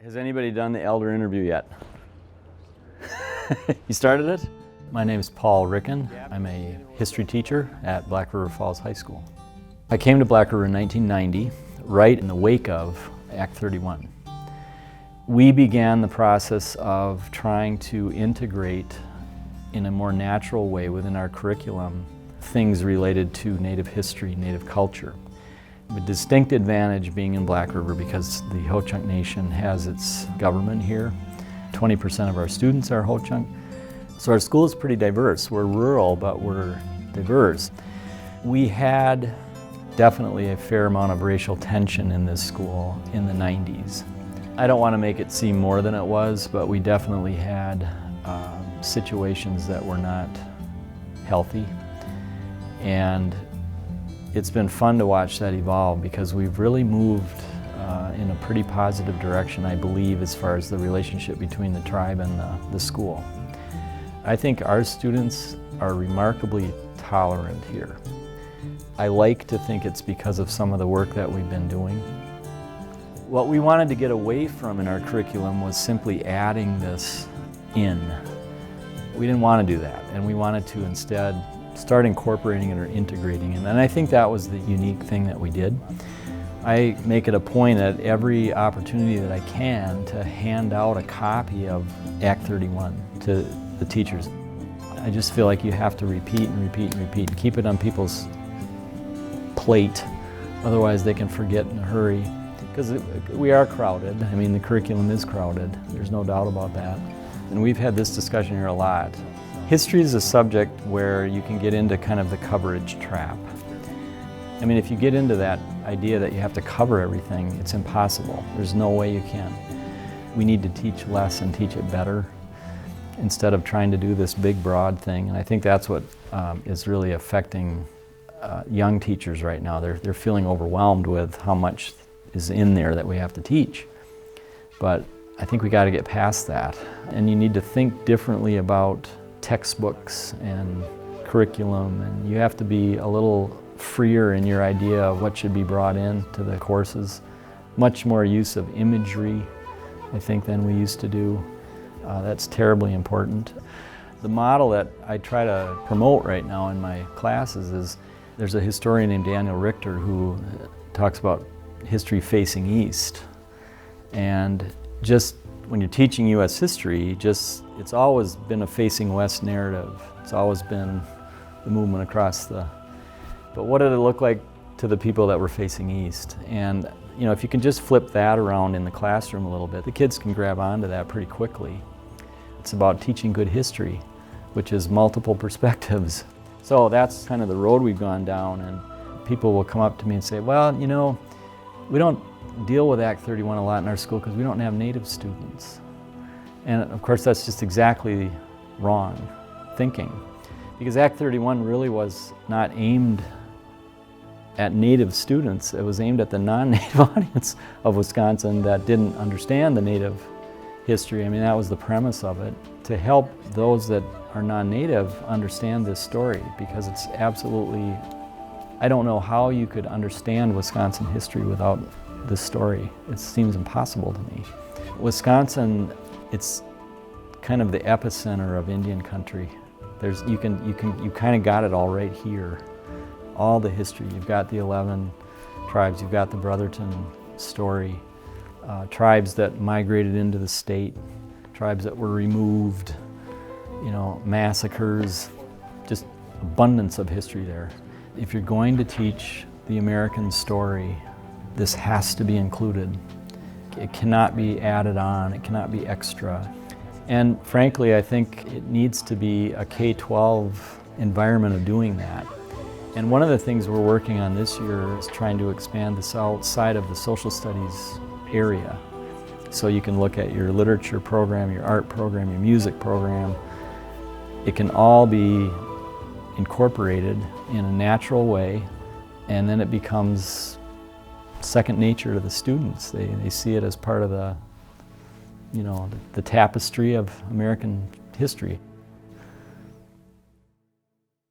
Has anybody done the elder interview yet? You started it? My name is Paul Rykken. I'm a history teacher at Black River Falls High School. I came to Black River in 1990, right in the wake of Act 31. We began the process of trying to integrate in a more natural way within our curriculum things related to Native history, Native culture. A distinct advantage being in Black River because the Ho-Chunk Nation has its government here. 20% of our students are Ho-Chunk. So our school is pretty diverse. We're rural, but we're diverse. We had definitely a fair amount of racial tension in this school in the 90s. I don't want to make it seem more than it was, but we definitely had situations that were not healthy. And it's been fun to watch that evolve because we've really moved in a pretty positive direction, I believe, as far as the relationship between the tribe and the school. I think our students are remarkably tolerant here. I like to think it's because of some of the work that we've been doing. What we wanted to get away from in our curriculum was simply adding this in. We didn't want to do that, and we wanted to instead start incorporating it or integrating it. And I think that was the unique thing that we did. I make it a point at every opportunity that I can to hand out a copy of Act 31 to the teachers. I just feel like you have to repeat and repeat and repeat, and keep it on people's plate, otherwise they can forget in a hurry. Because we are crowded. I mean, the curriculum is crowded. There's no doubt about that. And we've had this discussion here a lot. History is a subject where you can get into kind of the coverage trap. I mean, if you get into that idea that you have to cover everything, it's impossible. There's no way you can. We need to teach less and teach it better instead of trying to do this big, broad thing. And I think that's what is really affecting young teachers right now. They're feeling overwhelmed with how much is in there that we have to teach. But I think we got to get past that. And you need to think differently about textbooks and curriculum, and you have to be a little freer in your idea of what should be brought into the courses. Much more use of imagery, I think, than we used to do. That's terribly important. The model that I try to promote right now in my classes is, there's a historian named Daniel Richter who talks about history facing east. And just when you're teaching U.S. history, it's always been a facing west narrative. It's always been the movement across the... But what did it look like to the people that were facing east? And you know, if you can just flip that around in the classroom a little bit, the kids can grab onto that pretty quickly. It's about teaching good history, which is multiple perspectives. So that's kind of the road we've gone down, and people will come up to me and say, well, you know, we don't deal with Act 31 a lot in our school because we don't have Native students. And of course that's just exactly wrong thinking, because Act 31 really was not aimed at Native students. It was aimed at the non-Native audience of Wisconsin that didn't understand the Native history. I mean, that was the premise of it, to help those that are non-Native understand this story, because it's absolutely, I don't know how you could understand Wisconsin history without this story. It seems impossible to me. Wisconsin, it's kind of the epicenter of Indian country. You kind of got it all right here. All the history. You've got the 11 tribes, you've got the Brotherton story, tribes that migrated into the state, tribes that were removed, you know, massacres, just abundance of history there. If you're going to teach the American story, this has to be included. It cannot be added on, it cannot be extra. And frankly, I think it needs to be a K-12 environment of doing that. And one of the things we're working on this year is trying to expand this outside of the social studies area. So you can look at your literature program, your art program, your music program. It can all be incorporated in a natural way, and then it becomes second nature to the students. They see it as part of the, you know, the tapestry of American history.